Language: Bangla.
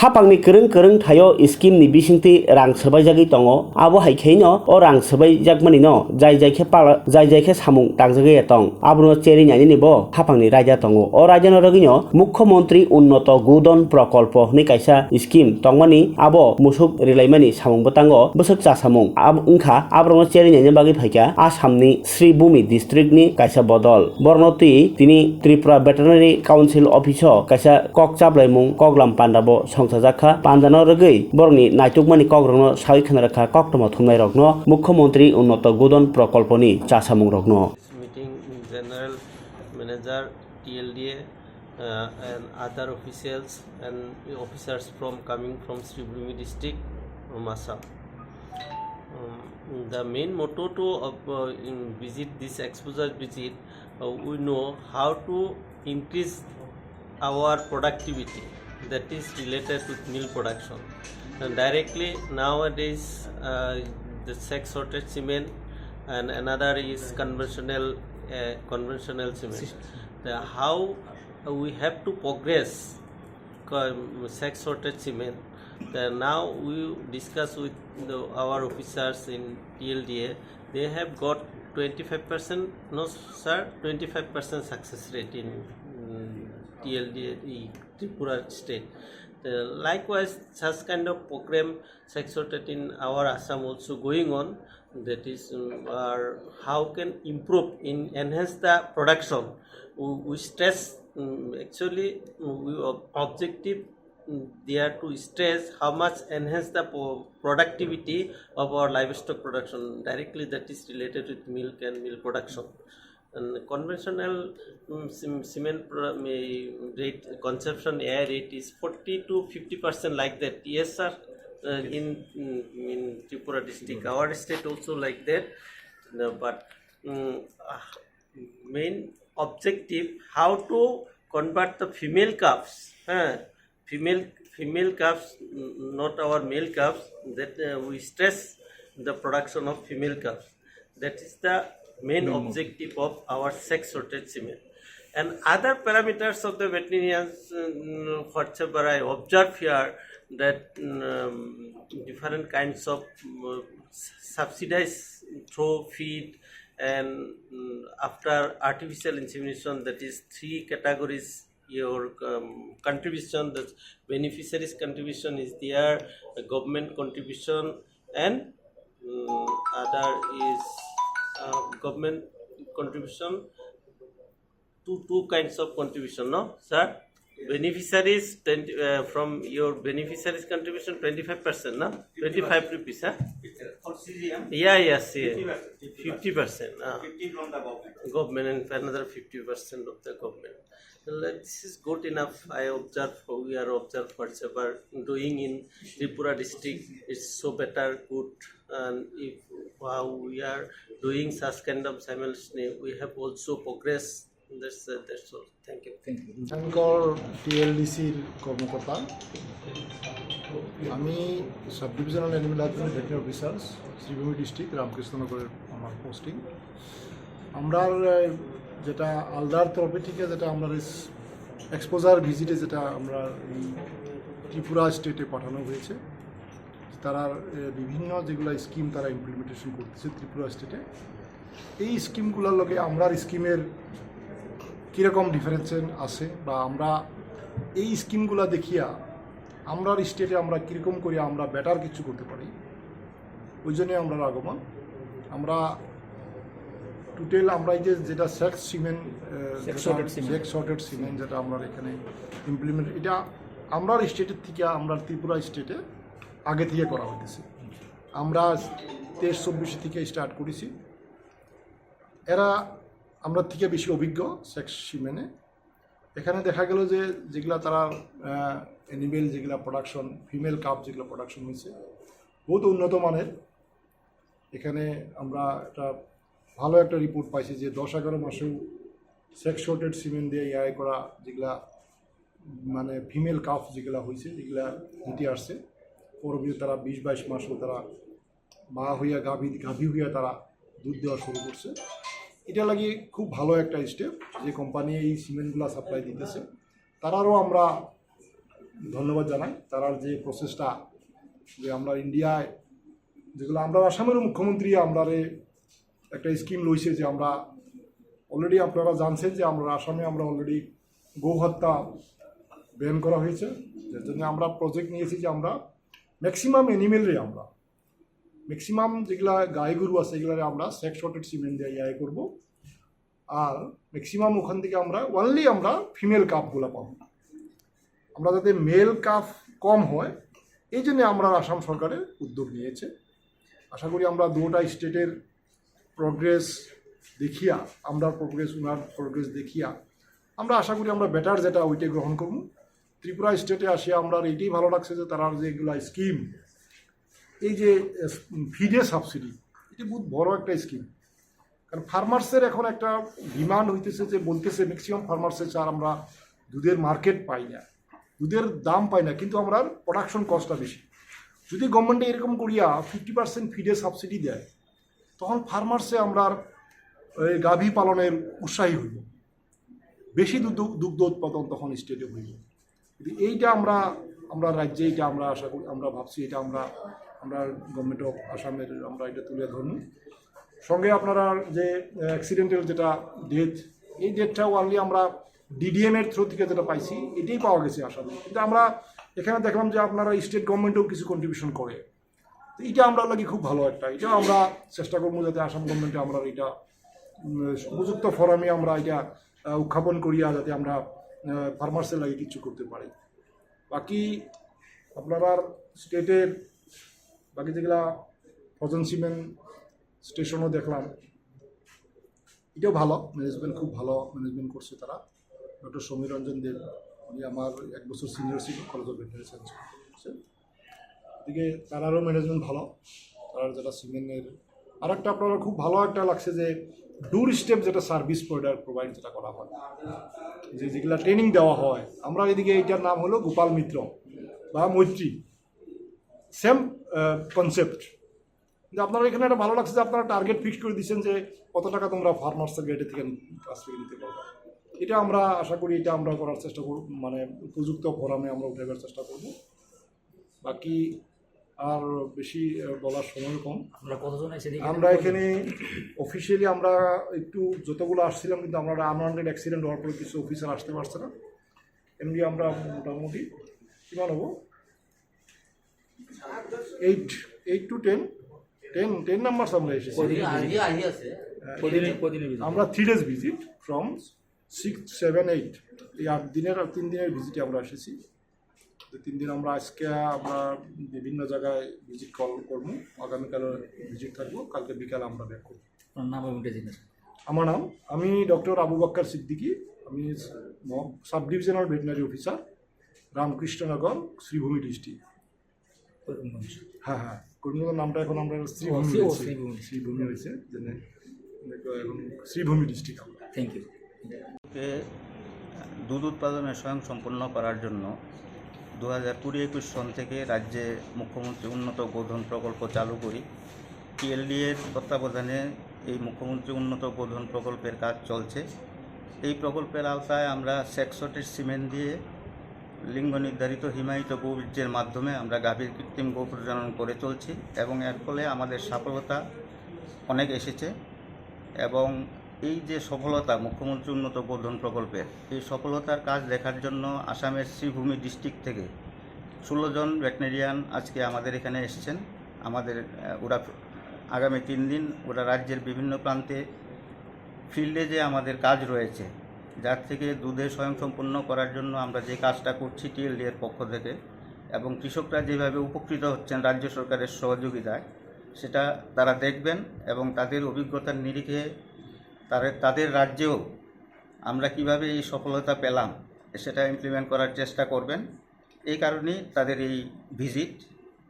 hapangni kereng kereng thayo scheme ni bisingti rang sabaijagi tongo abo haikheino o rang sabaijagmani no jai jai khe samung tangjagye tong abro cheri nyani ni bo hapangni raja tongo o raja no rogino মুখ্যমন্ত্রী উন্নত গোদন প্রকল্প ni kaisa scheme tongmani abo musuk rilaimani samung botango bosok cha samung ungkha abro cheri nyani bagi phaika asamni Sribhumi district ni kaisa bodol bornoti tini Tripura Veterinary Council office kaisa kokchaplaimung koglam pandabo সংসাজাখা পাঞ্জানো রগৈ বরনি নাইটুকমানি কগ্রনো সাই খানারাখা কক্তমা থুমনাই রগনো মুখ্যমন্ত্রী উন্নত গোদন প্রকল্পনি চাসামুং রগনো meeting general manager TLDA and other officials and officers coming from Sribhumi district from Assam. The main motto to visit this exposure visit we know how to increase our productivity that is related with milk production. And directly nowadays the sex sorted cement and another is conventional cement. How we have to progress sex sorted cement. Now we discuss with our officers in TLDA. They have got 25%, no sir, 25% success rate in TLDA, Tripura state. Likewise, such kind of program sex sorted in our Assam also going on. That is, how can improve in enhance the production. We stress actually we objective there to stress how much enhance the productivity of our livestock production. Directly that is related with milk and milk production. And conventional cement rate consumption air rate is 40 to 50% like that. Yes sir, in Tripura district, our state also like that. But main objective how to convert the female calves, female calves, not our male calves. That we stress the production of female calves. That is the main objective of our sex sorted cement. And other parameters of the veterinarians, whatever I observe here, that different kinds of subsidized throw feed and after artificial insemination, that is 3 categories. Your contribution, the beneficiaries contribution is there, the government contribution, and other is government contribution. Two kinds of contribution, no sir? Beneficiaries from your beneficiaries contribution 25%, no? 25 rupees, huh? For CGM? Yeah, yes, 50%. 50 from the Government and another 50% of the government. This is good enough. I observe, we are observed whatever doing in Tripura district is so better, good. And if we are doing such kind of simultaneously, we have also progressed. That's all. Thank you. Shankar টিএলডিসির কর্মকর্তা আমি sub divisional animal husbandry veterinary officer Sribhumi district রামকৃষ্ণনগরের আমার পোস্টিং। আমরা যেটা আলদার তরফে থেকে যেটা আমরা এক্সপোজার ভিজিটে যেটা আমরা এই ত্রিপুরা স্টেটে পাঠানো হয়েছে, তারা বিভিন্ন যেগুলো স্কিম তারা ইমপ্লিমেন্টেশন করতেছে ত্রিপুরা স্টেটে। এই স্কিমগুলোর লগে আমরা স্কিমের কীরকম ডিফারেন্সেশন আছে বা আমরা এই স্কিমগুলো দেখিয়া আমরা স্টেটে আমরা কীরকম করে আমরা বেটার কিছু করতে পারি, ওই জন্যে আমরা আগমন। আমরা টোটাল আমরা এই যেটা সেক্স সর্টেড সিমেন্ট যেটা আমরা এখানে ইমপ্লিমেন্ট, এটা আমরা স্টেটের থেকে আমরা ত্রিপুরা স্টেটে আগে থেকে করা হইতেছে। আমরা 23-24 থেকে স্টার্ট করেছি। এরা আমরা থেকে বেশি অভিজ্ঞ সেক্স সিমেন্টে। এখানে দেখা গেল যে যেগুলা তারা অ্যানিমেল যেগুলা প্রোডাকশন, ফিমেল কাপ যেগুলো প্রোডাকশন হয়েছে বহুত উন্নত মানের। এখানে আমরা একটা ভালো একটা রিপোর্ট পাইছি যে 10-11 মাসেও সেক্স শর্টেড সিমেন্ট দিয়ে ইআই করা যেগুলা মানে ফিমেল কাপ যেগুলো হয়েছে যেগুলা হেঁটে আসছে, পরবর্তী তারা 20-22 মাসও তারা মা হইয়া গাভী হইয়া তারা দুধ দেওয়া শুরু করছে। এটা লাগে খুব ভালো একটা স্টেপ যে কোম্পানি এই সিমেন্টগুলো সাপ্লাই দিতেছে। তারারও আমরা ধন্যবাদ জানাই। তারা যে প্রসেসটা যে আমরা ইন্ডিয়ায় যেগুলো আমরা আসামের মুখ্যমন্ত্রী আমরা একটা স্কিম লইছে যে আমরা অলরেডি আপনারা জানছেন যে আমরা আসামে আমরা অলরেডি গৌ হত্যা ব্যান করা হয়েছে। যার জন্য আমরা প্রজেক্ট নিয়েছি যে আমরা ম্যাক্সিমাম অ্যানিমেলরে আমরা ম্যাক্সিমাম যেগুলা গাই গরু আছে এগুলারে আমরা সেক্স শর্টেড সিমেন্ট দিয়ে ইয়ে করবো। আর ম্যাক্সিমাম ওখান থেকে আমরা অনলি আমরা ফিমেল কাপগুলো পাবো। আমরা যাতে মেল কাপ কম হয় এই জন্য আমরা আসাম সরকারের উদ্যোগ নিয়েছে। আশা করি আমরা দুটা স্টেটের প্রোগ্রেস দেখিয়া আমরা প্রোগ্রেস ওনার প্রোগ্রেস দেখিয়া আমরা আশা করি আমরা বেটার যেটা ওইটাই গ্রহণ করব। ত্রিপুরা স্টেটে আসিয়া আমরা এইটাই ভালো লাগছে যে তারা যে এগুলা স্কিম এই যে ফিডে সাবসিডি এটি বহুত বড় একটা স্কিম। কারণ ফার্মার্সের এখন একটা ডিমান্ড হইতেছে যে বলতেছে ম্যাক্সিমাম ফার্মার্সের স্যার আমরা দুধের মার্কেট পাই না, দুধের দাম পাই না, কিন্তু আমরা প্রোডাকশন কস্টটা বেশি। যদি গভর্নমেন্টে এরকম করিয়া 50% ফিডে সাবসিডি দেয় তখন ফার্মার্সে আমরা গাভী পালনের উৎসাহী হইব, বেশি দুগ্ধ উৎপাদন তখন স্টেটে হইব। এইটা আমরা রাজ্যে এটা আমরা আশা করি আমরা ভাবছি এটা আমরা গভর্নমেন্ট অফ আসামের আমরা এটা তুলে ধরবো। সঙ্গে আপনারা যে অ্যাক্সিডেন্টাল যেটা ডেথ এই ডেথটাও অনলি আমরা ডিডিএম এর থ্রু থেকে যেটা পাইছি এটাই পাওয়া গেছে আসামে। কিন্তু আমরা এখানে দেখলাম যে আপনারা স্টেট গভর্নমেন্টও কিছু কন্ট্রিবিউশন করে, তো এটা আমরা লাগি খুব ভালো একটা। এটাও আমরা চেষ্টা করবো যাতে আসাম গভর্নমেন্টে আমরা এটা উপযুক্ত ফোরামে আমরা এটা উত্থাপন করিয়া যাতে আমরা ফার্মার্সের লাগে কিছু করতে পারি। বাকি আপনারা স্টেটের বাকি যেগুলা ফজন সিমেন্ট স্টেশনও দেখলাম, এটাও ভালো ম্যানেজমেন্ট, খুব ভালো ম্যানেজমেন্ট করছে তারা। ডক্টর সমীর রঞ্জন দেব উনি আমার 1 বছর সিনিয়র ছিল কলেজ অফ ভেটেরিনারি সায়েন্স। এদিকে তারারও ম্যানেজমেন্ট ভালো। তার যেটা সিমেন্টের আর একটা আপনারা খুব ভালো একটা লাগছে যে ডোর স্টেপ যেটা সার্ভিস প্রোভাইড যেটা করা হয়, যে যেগুলা ট্রেনিং দেওয়া হয়। আমরা এদিকে এইটার নাম হলো গোপাল মিত্র বা মৈত্রী, সেম কনসেপ্ট। যে আপনারা এখানে একটা ভালো লাগছে যে আপনারা টার্গেট ফিক্স করে দিচ্ছেন যে কত টাকা তোমরা ফার্মার্সের গেটে থেকে কাছ থেকে নিতে পারবে। এটা আমরা আশা করি এটা আমরা করার চেষ্টা করব, মানে উপযুক্ত ফোরামে আমরা উঠাবার চেষ্টা করব। বাকি আর বেশি বলার সময় কম। আমরা এখানে অফিসিয়ালি আমরা একটু যতগুলো আসছিলাম, কিন্তু আমরা আনওয়ান্টেড অ্যাক্সিডেন্ট হওয়ার পরে কিছু অফিসার আসতে পারছে না। এমনি আমরা মোটামুটি কিমান হবো 8 to 10 নাম্বার আমরা এসেছি। আমরা 3 days ভিজিট ফ্রম 6, 7, 8 এই 8 দিনের 3 দিনের ভিজিটে আমরা এসেছি। 3 দিন আমরা আজকে আমরা বিভিন্ন জায়গায় ভিজিট করবো, আগামীকাল ভিজিট থাকবো, কালকে বিকালে আমরা ব্যাক করবো। আমার নাম আমি ডক্টর আবু বক্কর সিদ্দিকী, আমি sub divisional veterinary officer, Ramkrishnanagar, Sribhumi district. হ্যাঁ, করিমগঞ্জের নামটা এখন আমরা শ্রীভূমি হয়েছে, এখন শ্রীভূমি ডিস্ট্রিক্ট আমরা। Thank you. দুধ উৎপাদনে স্বয়ংসম্পূর্ণ করার জন্য 2020-21 সন থেকে রাজ্যে মুখ্যমন্ত্রী উন্নত গোধন প্রকল্প চালু করি। টিএলডি এর তত্ত্বাবধানে এই মুখ্যমন্ত্রী উন্নত গোধন প্রকল্পের কাজ চলছে। এই প্রকল্পের আওতায় আমরা সেক্স শর্টেড সিমেন্ট দিয়ে লিঙ্গ নির্ধারিত হিমায়িত গৌবীর্যের মাধ্যমে আমরা গাভীর কৃত্রিম গো প্রজনন করে চলছি এবং এর ফলে আমাদের সফলতা অনেক এসেছে। এবং এই যে সফলতা মুখ্যমন্ত্রী উন্নত গোধন প্রকল্পের, এই সফলতার কাজ দেখার জন্য আসামের শ্রীভূমি ডিস্ট্রিক্ট থেকে 16 জন ভেটেরিনারিয়ান আজকে আমাদের এখানে এসেছেন। ওরা আগামী 3 দিন ওরা রাজ্যের বিভিন্ন প্রান্তে ফিল্ডে যে আমাদের কাজ রয়েছে, যার থেকে দুধে স্বয়ংসম্পূর্ণ করার জন্য আমরা যে কাজটা করছি টিএলডি এর পক্ষ থেকে, এবং কৃষকরা যেভাবে উপকৃত হচ্ছেন রাজ্য সরকারের সহযোগিতায়, সেটা তারা দেখবেন এবং তাদের অভিজ্ঞতার নিরিখে তাদের রাজ্যেও আমরা কিভাবে এই সফলতা পেলাম সেটা ইমপ্লিমেন্ট করার চেষ্টা করবেন। এই কারণেই তাদের এই ভিজিট।